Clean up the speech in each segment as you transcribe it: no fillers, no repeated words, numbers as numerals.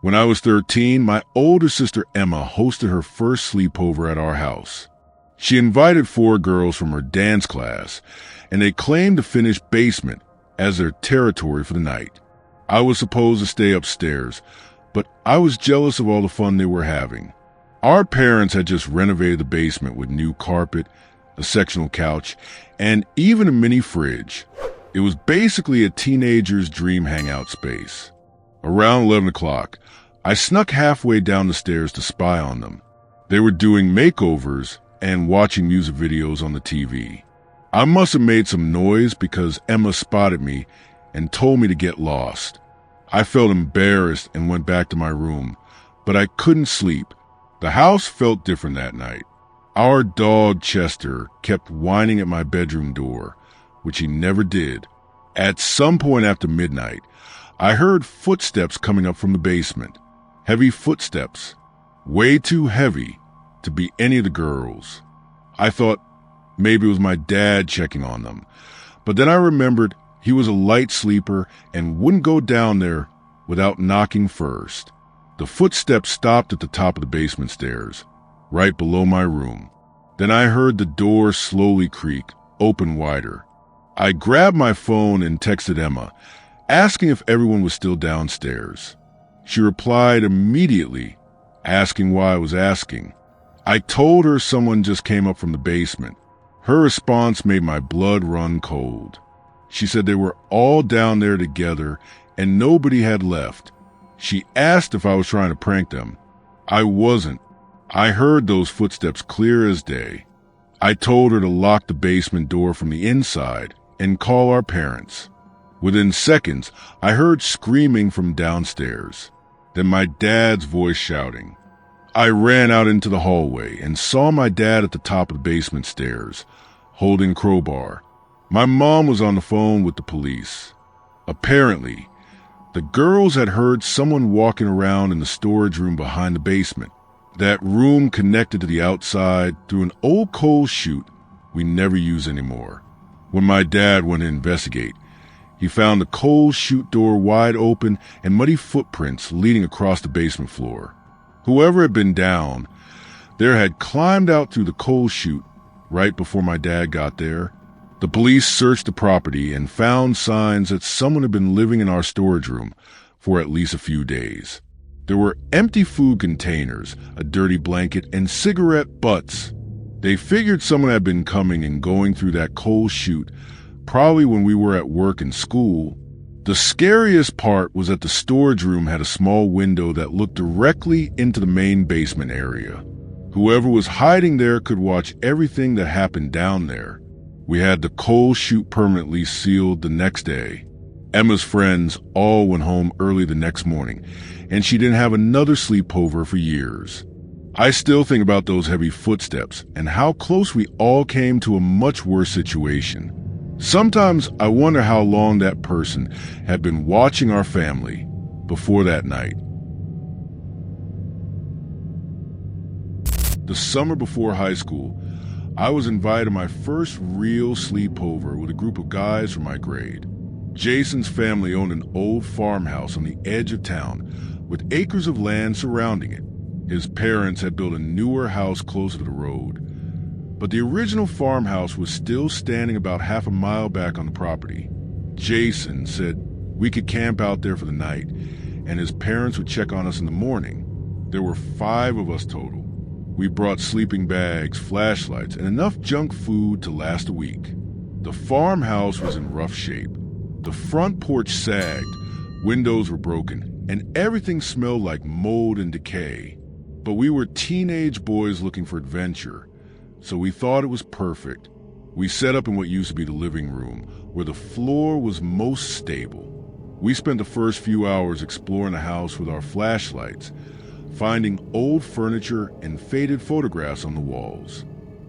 When I was 13, my older sister Emma hosted her first sleepover at our house. She invited 4 girls from her dance class, and they claimed the finished basement as their territory for the night. I was supposed to stay upstairs, but I was jealous of all the fun they were having. Our parents had just renovated the basement with new carpet, a sectional couch, and even a mini fridge. It was basically a teenager's dream hangout space. Around 11 o'clock, I snuck halfway down the stairs to spy on them. They were doing makeovers and watching music videos on the TV. I must have made some noise because Emma spotted me and told me to get lost. I felt embarrassed and went back to my room, but I couldn't sleep. The house felt different that night. Our dog Chester kept whining at my bedroom door, which he never did. At some point after midnight, I heard footsteps coming up from the basement. Heavy footsteps, way too heavy to be any of the girls. I thought maybe it was my dad checking on them, but then I remembered he was a light sleeper and wouldn't go down there without knocking first. The footsteps stopped at the top of the basement stairs, right below my room. Then I heard the door slowly creak, open wider. I grabbed my phone and texted Emma, asking if everyone was still downstairs. She replied immediately, asking why I was asking. I told her someone just came up from the basement. Her response made my blood run cold. She said they were all down there together and nobody had left. She asked if I was trying to prank them. I wasn't. I heard those footsteps clear as day. I told her to lock the basement door from the inside and call our parents. Within seconds, I heard screaming from downstairs, then my dad's voice shouting. I ran out into the hallway and saw my dad at the top of the basement stairs, holding a crowbar. My mom was on the phone with the police. Apparently, the girls had heard someone walking around in the storage room behind the basement. That room connected to the outside through an old coal chute we never use anymore. When my dad went to investigate, he found the coal chute door wide open and muddy footprints leading across the basement floor. Whoever had been down there had climbed out through the coal chute right before my dad got there. The police searched the property and found signs that someone had been living in our storage room for at least a few days. There were empty food containers, a dirty blanket, and cigarette butts. They figured someone had been coming and going through that coal chute, probably when we were at work and school. The scariest part was that the storage room had a small window that looked directly into the main basement area. Whoever was hiding there could watch everything that happened down there. We had the coal chute permanently sealed the next day. Emma's friends all went home early the next morning, and she didn't have another sleepover for years. I still think about those heavy footsteps and how close we all came to a much worse situation. Sometimes I wonder how long that person had been watching our family before that night. The summer before high school, I was invited to my first real sleepover with a group of guys from my grade. Jason's family owned an old farmhouse on the edge of town with acres of land surrounding it. His parents had built a newer house closer to the road, but the original farmhouse was still standing about half a mile back on the property. Jason said we could camp out there for the night, and his parents would check on us in the morning. There were 5 of us total. We brought sleeping bags, flashlights, and enough junk food to last a week. The farmhouse was in rough shape. The front porch sagged, windows were broken, and everything smelled like mold and decay. But we were teenage boys looking for adventure, so we thought it was perfect. We set up in what used to be the living room, where the floor was most stable. We spent the first few hours exploring the house with our flashlights, finding old furniture and faded photographs on the walls.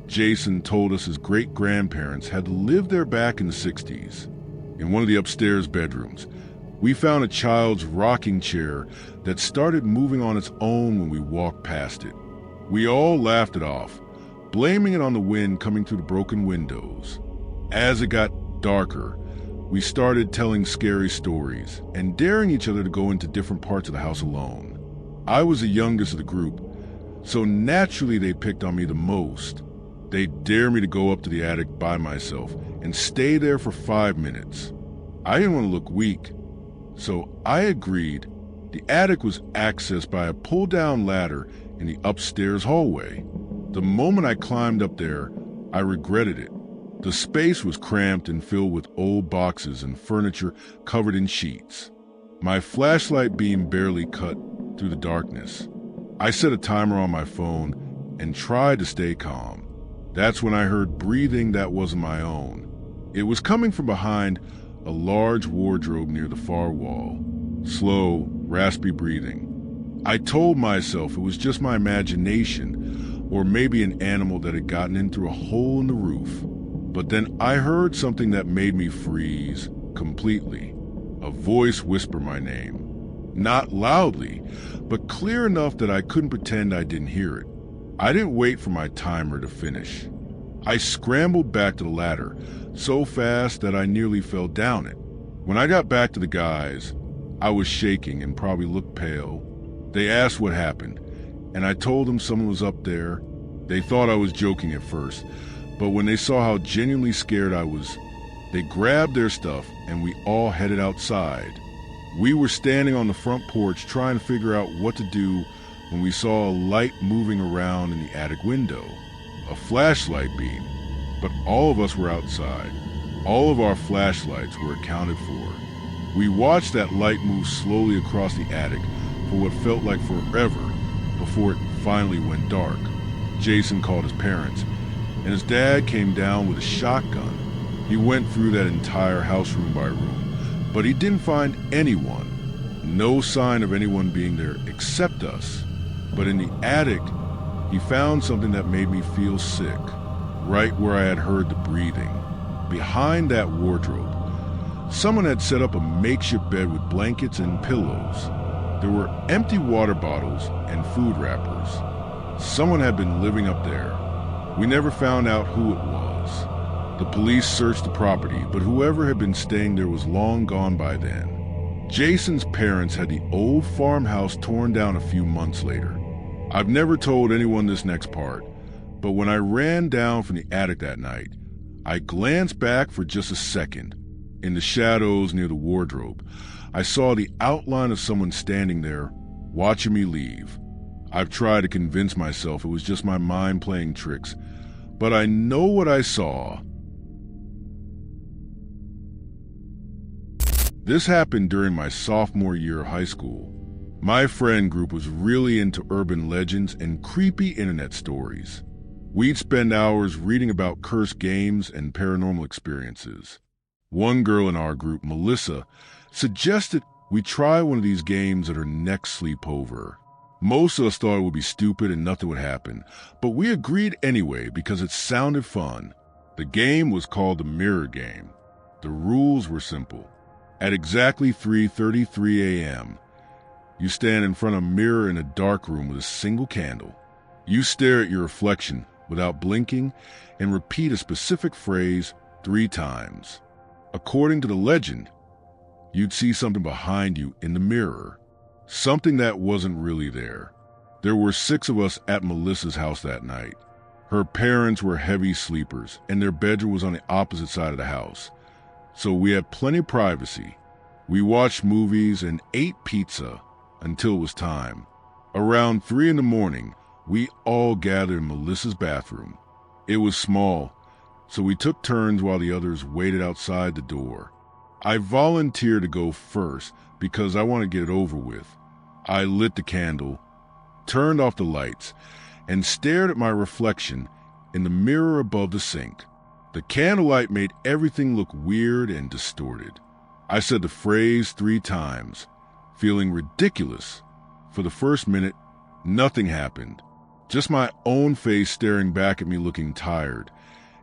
Jason told us his great-grandparents had lived there back in the 60s. In one of the upstairs bedrooms, we found a child's rocking chair that started moving on its own when we walked past it. We all laughed it off, blaming it on the wind coming through the broken windows. As it got darker, we started telling scary stories and daring each other to go into different parts of the house alone. I was the youngest of the group, so naturally they picked on me the most. They dared me to go up to the attic by myself and stay there for 5 minutes. I didn't want to look weak, so I agreed. The attic was accessed by a pull-down ladder in the upstairs hallway. The moment I climbed up there, I regretted it. The space was cramped and filled with old boxes and furniture covered in sheets. My flashlight beam barely cut through the darkness. I set a timer on my phone and tried to stay calm. That's when I heard breathing that wasn't my own. It was coming from behind a large wardrobe near the far wall. Slow, raspy breathing. I told myself it was just my imagination, or maybe an animal that had gotten in through a hole in the roof. But then I heard something that made me freeze completely. A voice whisper my name. Not loudly, but clear enough that I couldn't pretend I didn't hear it. I didn't wait for my timer to finish. I scrambled back to the ladder, so fast that I nearly fell down it. When I got back to the guys, I was shaking and probably looked pale. They asked what happened, and I told them someone was up there. They thought I was joking at first, but when they saw how genuinely scared I was, they grabbed their stuff and we all headed outside. We were standing on the front porch trying to figure out what to do when we saw a light moving around in the attic window. A flashlight beam, but all of us were outside. All of our flashlights were accounted for. We watched that light move slowly across the attic for what felt like forever before it finally went dark. Jason called his parents, and his dad came down with a shotgun. He went through that entire house room by room, but he didn't find anyone. No sign of anyone being there except us. But in the attic, he found something that made me feel sick, right where I had heard the breathing. Behind that wardrobe, someone had set up a makeshift bed with blankets and pillows. There were empty water bottles and food wrappers. Someone had been living up there. We never found out who it was. The police searched the property, but whoever had been staying there was long gone by then. Jason's parents had the old farmhouse torn down a few months later. I've never told anyone this next part, but when I ran down from the attic that night, I glanced back for just a second. In the shadows near the wardrobe, I saw the outline of someone standing there, watching me leave. I've tried to convince myself it was just my mind playing tricks, but I know what I saw. This happened during my sophomore year of high school. My friend group was really into urban legends and creepy internet stories. We'd spend hours reading about cursed games and paranormal experiences. One girl in our group, Melissa, suggested we try one of these games at her next sleepover. Most of us thought it would be stupid and nothing would happen, but we agreed anyway because it sounded fun. The game was called the Mirror Game. The rules were simple. At exactly 3:33 a.m., you stand in front of a mirror in a dark room with a single candle. You stare at your reflection without blinking and repeat a specific phrase 3 times. According to the legend, you'd see something behind you in the mirror, something that wasn't really there. There were 6 of us at Melissa's house that night. Her parents were heavy sleepers, and their bedroom was on the opposite side of the house, so we had plenty of privacy. We watched movies and ate pizza until it was time. Around 3 in the morning, we all gathered in Melissa's bathroom. It was small, so we took turns while the others waited outside the door. I volunteered to go first because I wanted to get it over with. I lit the candle, turned off the lights, and stared at my reflection in the mirror above the sink. The candlelight made everything look weird and distorted. I said the phrase 3 times, feeling ridiculous. For the first minute, nothing happened. Just my own face staring back at me looking tired,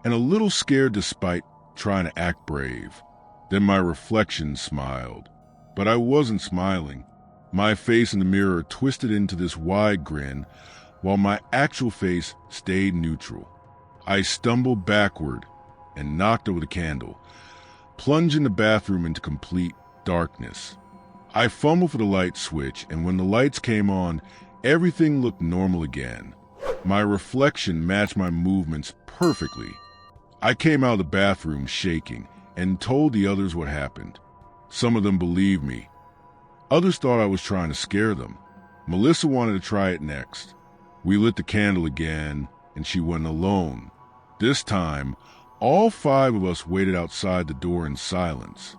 and a little scared despite trying to act brave. Then my reflection smiled. But I wasn't smiling. My face in the mirror twisted into this wide grin, while my actual face stayed neutral. I stumbled backward and knocked over the candle, plunging the bathroom into complete darkness. I fumbled for the light switch, and when the lights came on, everything looked normal again. My reflection matched my movements perfectly. I came out of the bathroom shaking and told the others what happened. Some of them believed me. Others thought I was trying to scare them. Melissa wanted to try it next. We lit the candle again, and she went alone. This time, all 5 of us waited outside the door in silence.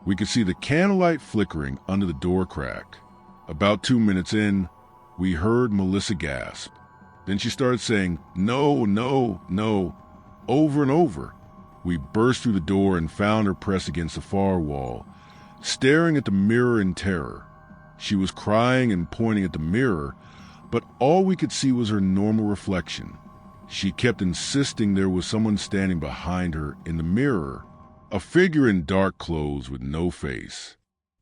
We could see the candlelight flickering under the door crack. About 2 minutes in, we heard Melissa gasp. Then she started saying, "No, no, no," over and over. We burst through the door and found her pressed against the far wall, staring at the mirror in terror. She was crying and pointing at the mirror, but all we could see was her normal reflection. She kept insisting there was someone standing behind her in the mirror, a figure in dark clothes with no face.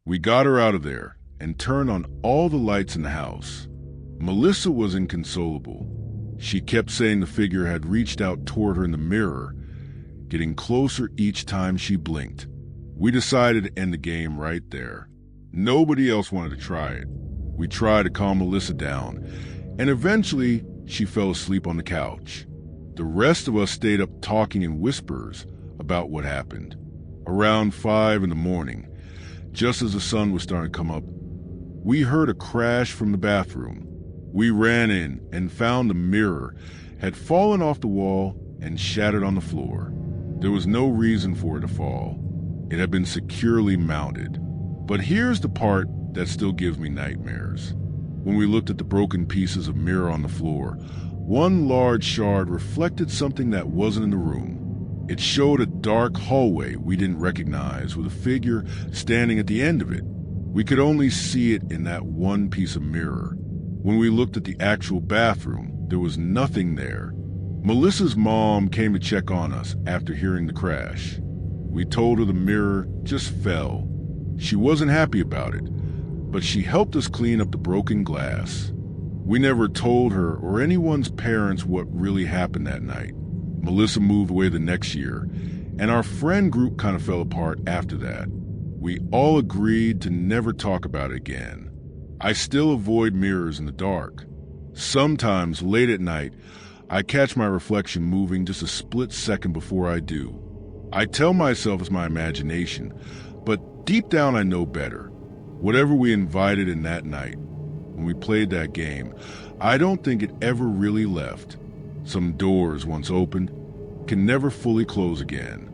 We got her out of there and turned on all the lights in the house. Melissa was inconsolable. She kept saying the figure had reached out toward her in the mirror, getting closer each time she blinked. We decided to end the game right there. Nobody else wanted to try it. We tried to calm Melissa down, and eventually she fell asleep on the couch. The rest of us stayed up talking in whispers about what happened. Around 5 in the morning, just as the sun was starting to come up, we heard a crash from the bathroom. We ran in and found the mirror had fallen off the wall and shattered on the floor. There was no reason for it to fall. It had been securely mounted. But here's the part that still gives me nightmares. When we looked at the broken pieces of mirror on the floor, one large shard reflected something that wasn't in the room. It showed a dark hallway we didn't recognize with a figure standing at the end of it. We could only see it in that one piece of mirror. When we looked at the actual bathroom, there was nothing there. Melissa's mom came to check on us after hearing the crash. We told her the mirror just fell. She wasn't happy about it, but she helped us clean up the broken glass. We never told her or anyone's parents what really happened that night. Melissa moved away the next year, and our friend group kind of fell apart after that. We all agreed to never talk about it again. I still avoid mirrors in the dark. Sometimes, late at night, I catch my reflection moving just a split second before I do. I tell myself it's my imagination, but deep down I know better. Whatever we invited in that night, when we played that game, I don't think it ever really left. Some doors, once opened, can never fully close again.